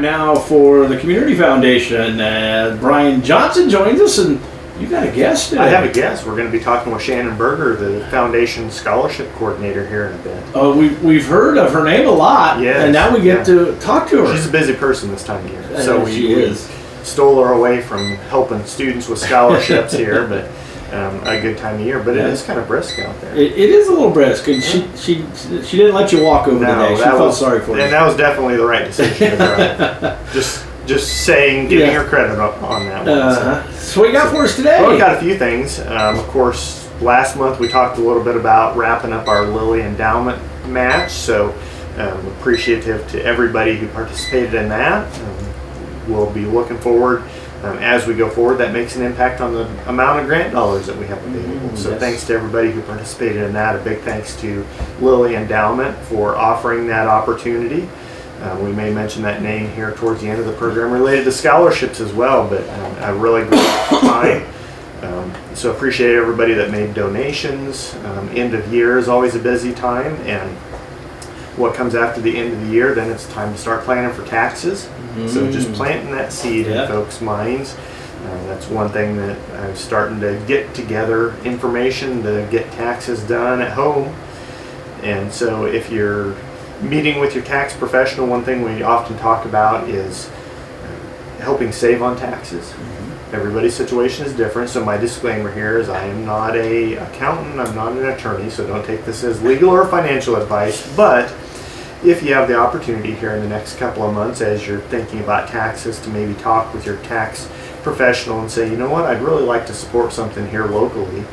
now for the Community Foundation. Brian Johnson joins us, and you got a guest today. I have a guest. We're going to be talking with Shannon Berger, the Foundation Scholarship Coordinator here in a bit. We've heard of her name a lot, yes, and now we get to talk to her. She's a busy person this time of year. So we stole her away from helping students with scholarships here, but a good time of year. But it is kind of brisk out there. It is a little brisk, and she didn't let you walk over today. She felt sorry for you. And that was definitely the right decision to drive. Just saying, giving her credit on that one. So what you got for us today? Well, we got a few things. Of course, last month we talked a little bit about wrapping up our Lilly Endowment match. So appreciative to everybody who participated in that. We'll be looking forward as we go forward. That makes an impact on the amount of grant dollars that we have available. So thanks to everybody who participated in that. A big thanks to Lilly Endowment for offering that opportunity. We may mention that name here towards the end of the program related to scholarships as well, but a really great time. So appreciate everybody that made donations. End of year is always a busy time, and what comes after the end of the year, then it's time to start planning for taxes. So just planting that seed in folks' minds. That's one thing that I'm starting to get together information to get taxes done at home. And so if you're meeting with your tax professional, one thing we often talk about is helping save on taxes. Everybody's situation is different, so my disclaimer here is I am not an accountant, I'm not an attorney, so don't take this as legal or financial advice. But if you have the opportunity here in the next couple of months as you're thinking about taxes to maybe talk with your tax professional and say, you know what, I'd really like to support something here locally.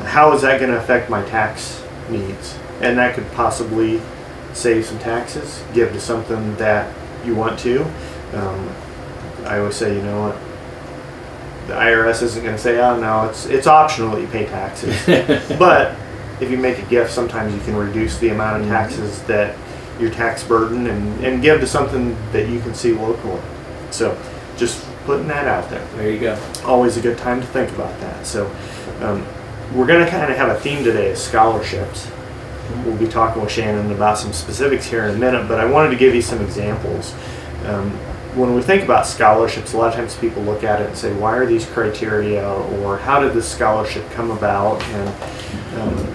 How is that going to affect my tax needs? And that could possibly save some taxes, give to something that you want to. I always say, you know what, the IRS isn't going to say, oh no, it's optional that you pay taxes. But if you make a gift, sometimes you can reduce the amount of taxes that your tax burden and give to something that you can see locally. So just putting that out there. There you go. Always a good time to think about that. So we're going to kind of have a theme today of scholarships. We'll be talking with Shannon about some specifics here in a minute, but I wanted to give you some examples. When we think about scholarships, a lot of times people look at it and say, why are these criteria, or how did this scholarship come about? And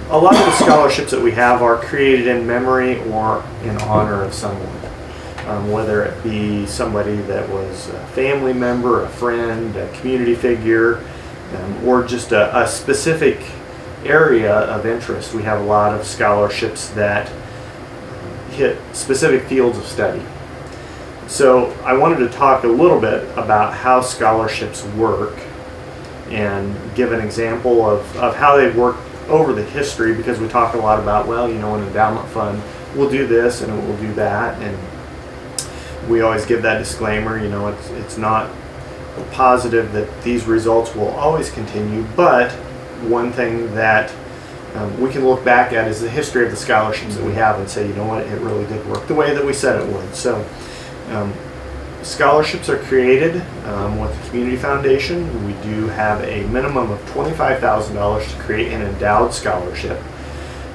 a lot of the scholarships that we have are created in memory or in honor of someone, whether it be somebody that was a family member, a friend, a community figure, or just a specific area of interest. We have a lot of scholarships that hit specific fields of study. So I wanted to talk a little bit about how scholarships work and give an example of how they've worked over the history, because we talk a lot about, well, you know, an endowment fund will do this and it will do that, and we always give that disclaimer, you know, it's not positive that these results will always continue, but one thing that we can look back at is the history of the scholarships that we have and say, you know what, it really did work the way that we said it would. So scholarships are created with the Community Foundation. We do have a minimum of $25,000 to create an endowed scholarship.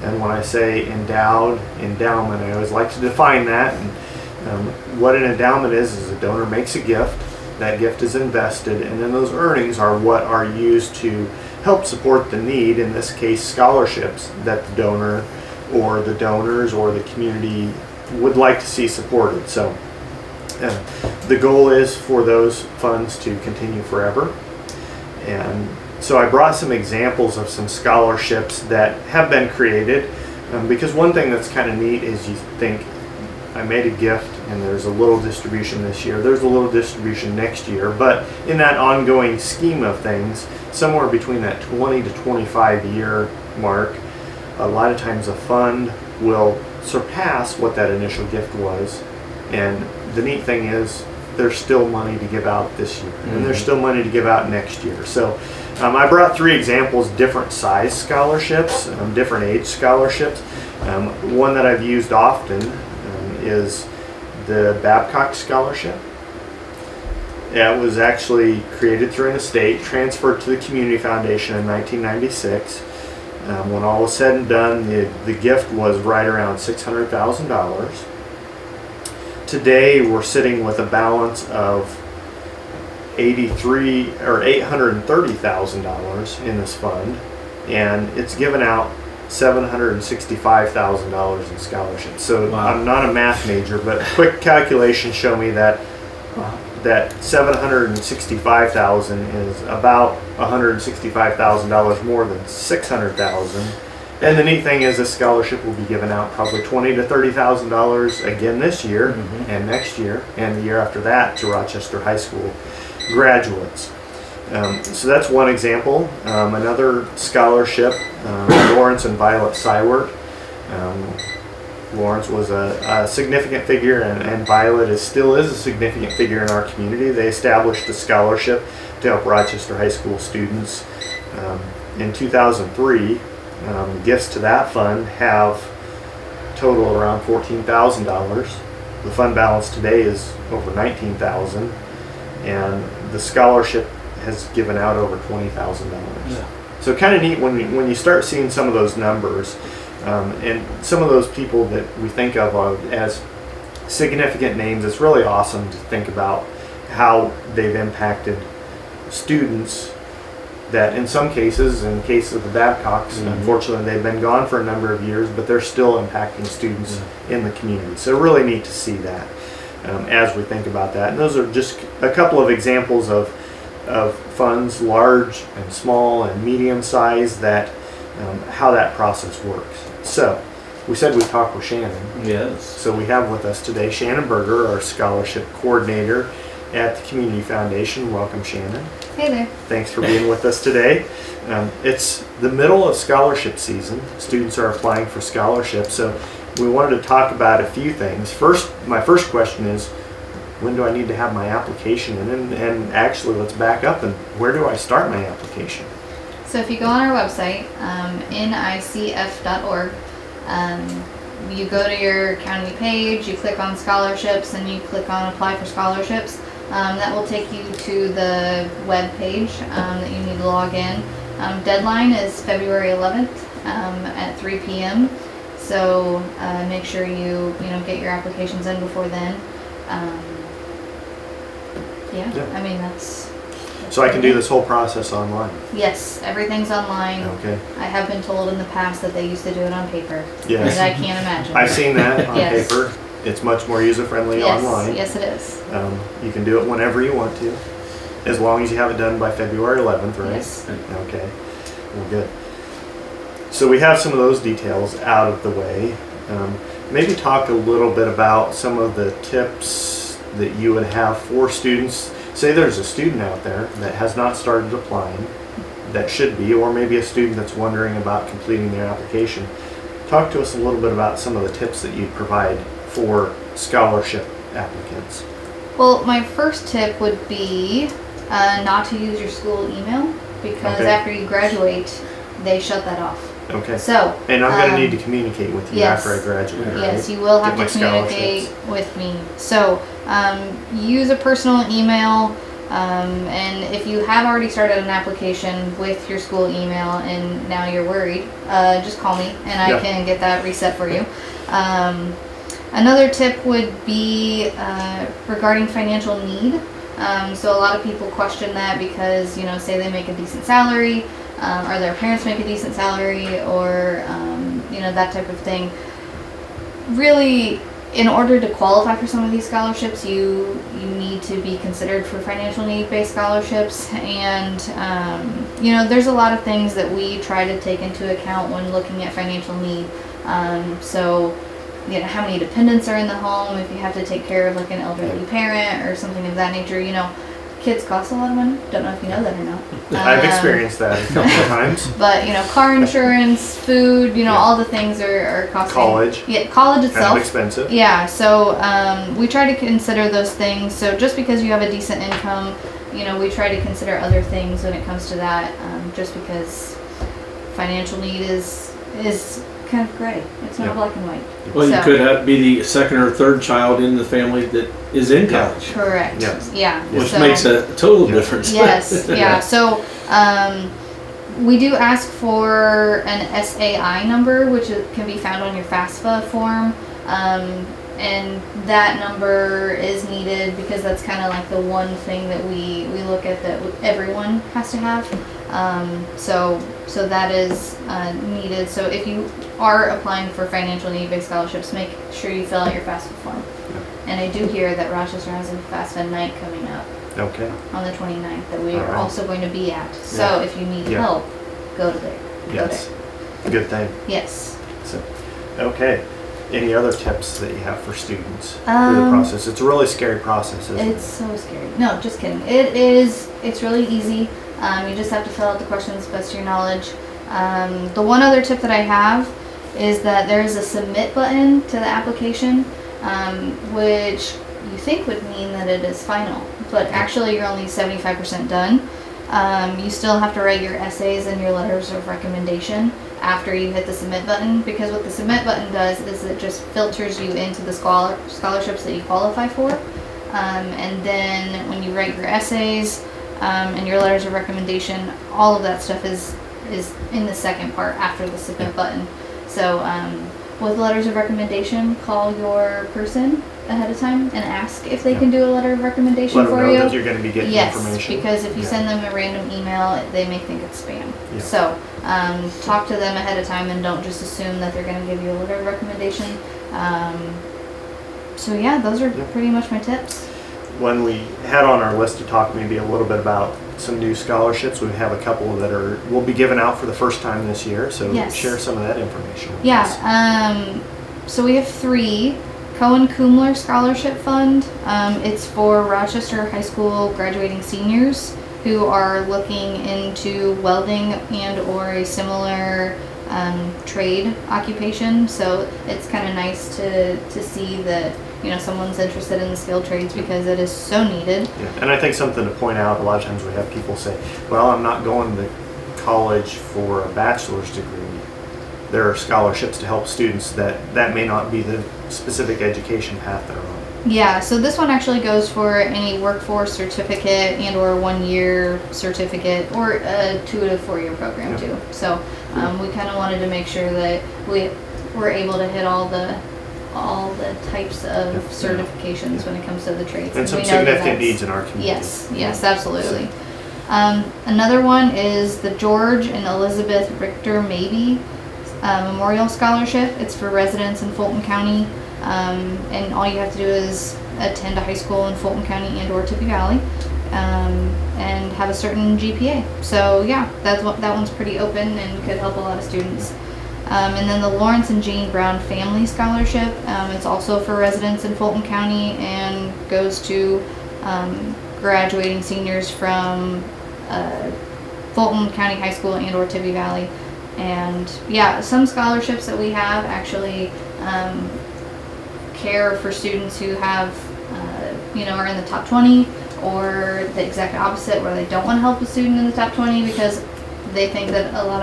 And when I say endowment, I always like to define that. And what an endowment is a donor makes a gift, that gift is invested, and then those earnings are what are used to help support the need, in this case scholarships, that the donor or the donors or the community would like to see supported. So the goal is for those funds to continue forever. And so I brought some examples of some scholarships that have been created, because one thing that's kind of neat is you think, I made a gift and there's a little distribution this year, there's a little distribution next year, but in that ongoing scheme of things, somewhere between that 20 to 25 year mark, a lot of times a fund will surpass what that initial gift was. And the neat thing is there's still money to give out this year, and there's still money to give out next year. So I brought three examples, different size scholarships, different age scholarships. One that I've used often is the Babcock Scholarship. It was actually created through an estate, transferred to the Community Foundation in 1996. When all was said and done, the gift was right around $600,000. today we're sitting with a balance of $830,000 in this fund, and it's given out $765,000 in scholarships. So Wow. I'm not a math major, but quick calculations show me that that $765,000 is about $165,000 more than $600,000. And the neat thing is this scholarship will be given out probably $20,000 to $30,000 again this year and next year and the year after that to Rochester High School graduates. So that's one example. Another scholarship, Lawrence and Violet Sywert. Lawrence was a significant figure, and Violet still is a significant figure in our community. They established a scholarship to help Rochester High School students in 2003. Gifts to that fund have total around $14,000. The fund balance today is over $19,000, and the scholarship has given out over $20,000. Yeah. So kind of neat when you start seeing some of those numbers, and some of those people that we think of as significant names. It's really awesome to think about how they've impacted students that in some cases, in case of the Babcocks, unfortunately they've been gone for a number of years, but they're still impacting students in the community. So really neat to see that as we think about that. And those are just a couple of examples of funds, large and small and medium size, that how that process works. So we said we'd talk with Shannon. Yes. So we have with us today Shannon Berger, our scholarship coordinator at the Community Foundation. Welcome, Shannon. Hey there. Thanks for being with us today. It's the middle of scholarship season. Students are applying for scholarships, so we wanted to talk about a few things. My first question is, when do I need to have my application in? And actually, let's back up, and where do I start my application? So if you go on our website, nicf.org, you go to your county page, you click on scholarships, and you click on apply for scholarships. That will take you to the web page that you need to log in. Deadline is February 11th at 3 p.m. So make sure you get your applications in before then. Yeah. I mean that's. So I can do this whole process online? Yes, everything's online. Okay. I have been told in the past that they used to do it on paper. Yes. And I can't imagine. I've seen that on Yes. paper. It's much more user-friendly Yes, online. yes it is. You can do it whenever you want to, as long as you have it done by February 11th, right? Yes. Okay. Well, good. So we have some of those details out of the way. Maybe talk a little bit about some of the tips that you would have for students. Say there's a student out there that has not started applying, that should be, or maybe a student that's wondering about completing their application. Talk to us a little bit about some of the tips that you provide for scholarship applicants. Well, my first tip would be not to use your school email, because Okay. after you graduate, they shut that off. Okay. So, And I'm going to need to communicate with you yes. after I graduate, right? yes, you will have Get to my communicate scholarships. with me. So, use a personal email, and if you have already started an application with your school email and now you're worried, just call me and I Yeah. can get that reset for you. Another tip would be regarding financial need. So a lot of people question that because, say they make a decent salary, or their parents make a decent salary, or, that type of thing. Really, in order to qualify for some of these scholarships, you need to be considered for financial need-based scholarships. And, there's a lot of things that we try to take into account when looking at financial need. So, how many dependents are in the home, if you have to take care of like an elderly parent or something of that nature. Kids cost a lot of money. Don't know if you know that or not. I've experienced that a couple of times. But car insurance, food, all the things are costing. College. Yeah, college Kind itself. of expensive. Yeah, so we try to consider those things. So just because you have a decent income, we try to consider other things when it comes to that. Just because financial need is kind of gray. It's not Yeah. black and white. Well, you So- could be the second or third child in the family that is in Yeah. college, Correct. Yes. Yeah. which So- makes a total Yeah. difference. Yes, yeah. So we do ask for an SAI number, which can be found on your FAFSA form. and that number is needed because that's kind of like the one thing that we look at that everyone has to have. So that is needed. So if you are applying for financial need based scholarships, make sure you fill out your FAFSA form. And I do hear that Rochester has a FAFSA night coming up Okay. on the 29th that we are Alright. also going to be at. So Yeah. if you need Yeah. help, go to there. Yes. Good thing. Yes. So, okay. Any other tips that you have for students through the process? It's a really scary process, isn't It's so scary. No, just kidding. It is. It's really easy. You just have to fill out the questions best to your knowledge. The one other tip that I have is that there is a submit button to the application, which you think would mean that it is final, but actually you're only 75% done. You still have to write your essays and your letters of recommendation after you hit the submit button, because what the submit button does is it just filters you into the scholarships that you qualify for. And then when you write your essays and your letters of recommendation, all of that stuff is in the second part after the submit button. So with letters of recommendation, call your person ahead of time and ask if they can do a letter of recommendation Let them for know you. that you're going to be getting Yes, information. because if you Yeah. send them a random email, they may think it's spam. Yeah. So talk to them ahead of time and don't just assume that they're going to give you a letter of recommendation. So yeah, those are Yeah. pretty much my tips. When we had on our list to talk maybe a little bit about some new scholarships, we have a couple that will be given out for the first time this year. So Yes. share some of that information with Yeah, us. so we have 3. Cohen Kumler Scholarship Fund. It's for Rochester High School graduating seniors who are looking into welding and or a similar trade occupation. So it's kind of nice to see that, you know, someone's interested in the skilled trades because it is so needed. Yeah. And I think something to point out, a lot of times we have people say, well, I'm not going to college for a bachelor's degree. There are scholarships to help students that may not be the specific education path they're on. Yeah, so this one actually goes for any workforce certificate and or 1-year certificate or a 2 to 4 year program Yeah. too. So we kind of wanted to make sure that we were able to hit all the types of Yeah. certifications when it comes to the trades. And some we know that significant that's- needs in our community. Yes, absolutely. Another one is the George and Elizabeth Richter Mabee Memorial Scholarship. It's for residents in Fulton County, and all you have to do is attend a high school in Fulton County and or Tippy Valley, and have a certain GPA. So yeah, that one's pretty open and could help a lot of students. And then the Lawrence and Jane Brown Family Scholarship. It's also for residents in Fulton County and goes to graduating seniors from Fulton County High School and or Tippy Valley. And yeah, some scholarships that we have actually care for students who have, are in the top 20, or the exact opposite where they don't want to help a student in the top 20 because they think that a lot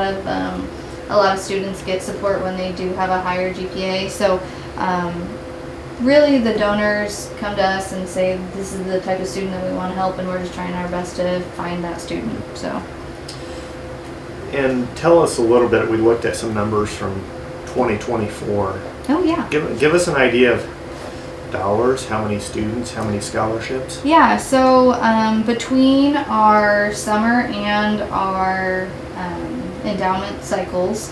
of students get support when they do have a higher GPA. So really the donors come to us and say this is the type of student that we want to help, and we're just trying our best to find that student. So. And tell us a little bit, we looked at some numbers from 2024. Oh yeah. Give us an idea of dollars, how many students, how many scholarships? Yeah, so between our summer and our endowment cycles,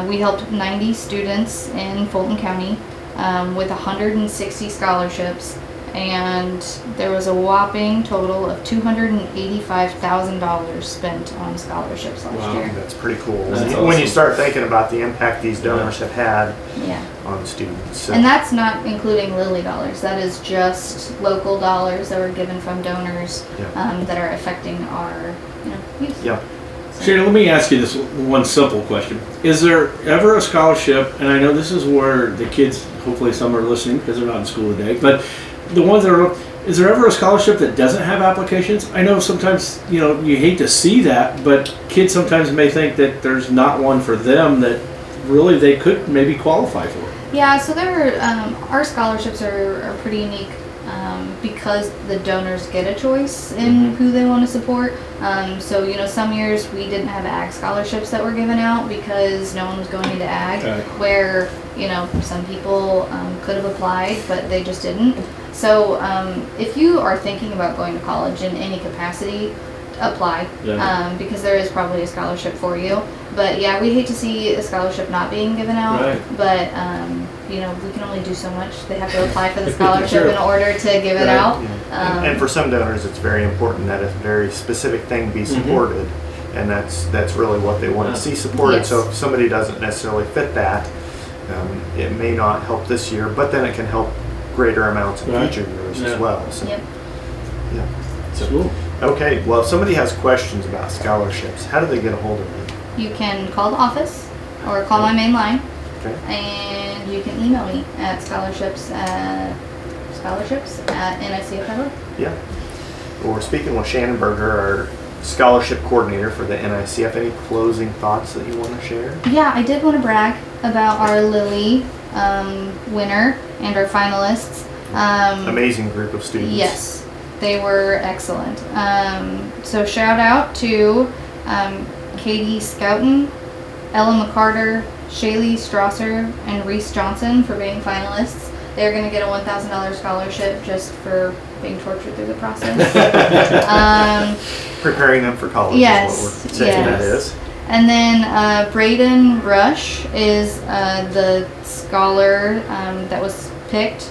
we helped 90 students in Fulton County with 160 scholarships, and there was a whopping total of $285,000 spent on scholarships last Wow. year. That's pretty cool. That's When awesome. you start thinking about the impact these donors have had Yeah. on students. So, And that's not including Lilly dollars. That is just local dollars that were given from donors Yeah. that are affecting our youth. yeah. Shana, let me ask you this one simple question. Is there ever a scholarship, and I know this is where the kids, hopefully some are listening because they're not in school today, but the ones that are, is there ever a scholarship that doesn't have applications? I know sometimes, you hate to see that, but kids sometimes may think that there's not one for them that really they could maybe qualify for. Yeah, so there are, our scholarships are pretty unique because the donors get a choice in who they want to support. So, you know, some years we didn't have ag scholarships that were given out because no one was going into ag, Okay. where, you know, some people could have applied, but they just didn't. So if you are thinking about going to college in any capacity, apply, Yeah. because there is probably a scholarship for you. But yeah, we hate to see a scholarship not being given out, Right. but you know, we can only do so much. They have to apply for the scholarship Sure. in order to give it Right. out. Yeah. And for some donors, it's very important that a very specific thing be supported, and that's really what they want Yeah. to see supported. Yes. So if somebody doesn't necessarily fit that, it may not help this year, but then it can help greater amounts in Right. future years Yeah. as well. So, Yep. yeah. So, Cool. okay, well, if somebody has questions about scholarships, how do they get a hold of you? You can call the office or call my main line, Okay. and you can email me at scholarships at nicf.org. Yeah. Well, we're speaking with Shannon Berger, our scholarship coordinator for the NICF. Any closing thoughts that you want to share? Yeah, I did want to brag about our Lily winner and our finalists. Amazing group of students. Yes, they were excellent. So shout out to Katie Scouten, Ella McCarter, Shaylee Strasser, and Reese Johnson for being finalists. They're going to get a $1,000 scholarship just for being tortured through the process. Preparing them for college Yes, is what we're saying that yes. is. And then Braden Rush is the scholar that was picked.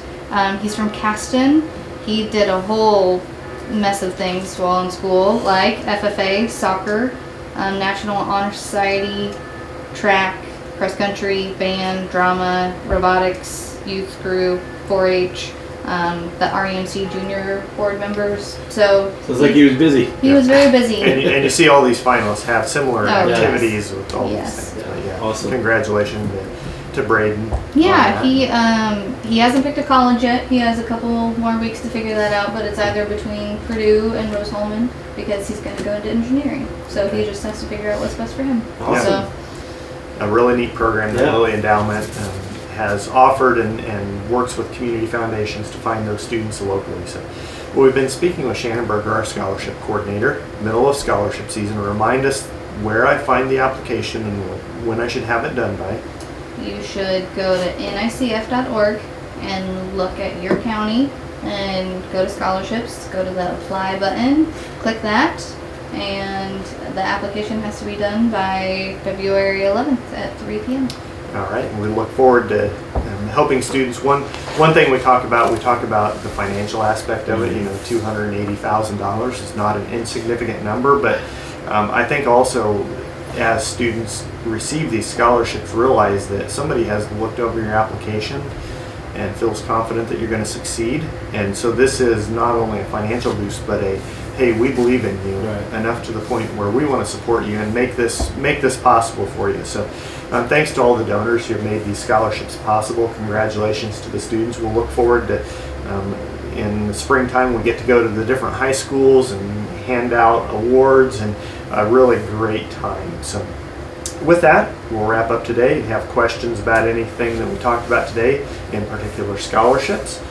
He's from Caston. He did a whole mess of things while in school, like FFA, soccer, National Honor Society, track, cross country, band, drama, robotics, youth group, 4-H, the REMC junior board members. So Sounds like he was busy. he was very busy. And you see all these finalists have similar Oh, activities with all Yes. these things. So, yeah. Awesome. Congratulations to Braden. Yeah, on that. he hasn't picked a college yet. He has a couple more weeks to figure that out, but it's either between Purdue and Rose-Hulman because he's going to go into engineering. So he just has to figure out what's best for him. Awesome. So A really neat program that Yeah. Lilly Endowment has offered and works with community foundations to find those students locally. So we've been speaking with Shannon Berger, our scholarship coordinator, middle of scholarship season. Remind us where I find the application and when I should have it done by. you should go to nicf.org and look at your county and go to scholarships, go to the apply button, click that, and the application has to be done by February 11th at 3 p.m. All right, and we look forward to helping students. One thing we talk about the financial aspect of it. You know, $280,000 is not an insignificant number, but I think also as students receive these scholarships, realize that somebody has looked over your application and feels confident that you're going to succeed. And so this is not only a financial boost, but a, hey, we believe in you Right. enough to the point where we want to support you and make this possible for you. So thanks to all the donors who have made these scholarships possible. Congratulations to the students. We'll look forward to in the springtime we get to go to the different high schools and hand out awards, and a really great time. So with that, we'll wrap up today. If you have questions about anything that we talked about today, in particular scholarships,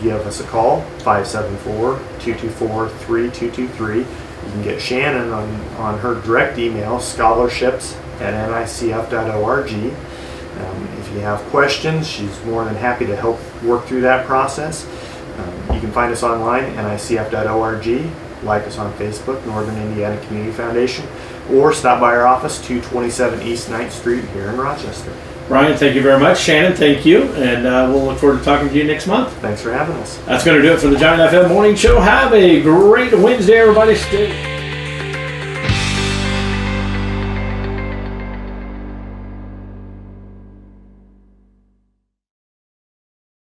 give us a call, 574-224-3223. You can get Shannon on her direct email, scholarships@nicf.org. If you have questions, she's more than happy to help work through that process. You can find us online, nicf.org. Like us on Facebook, Northern Indiana Community Foundation, or stop by our office, 227 East 9th Street here in Rochester. Ryan, thank you very much. Shannon, thank you. And we'll look forward to talking to you next month. Thanks for having us. That's going to do it for the Giant FM Morning Show. Have a great Wednesday, everybody. Stay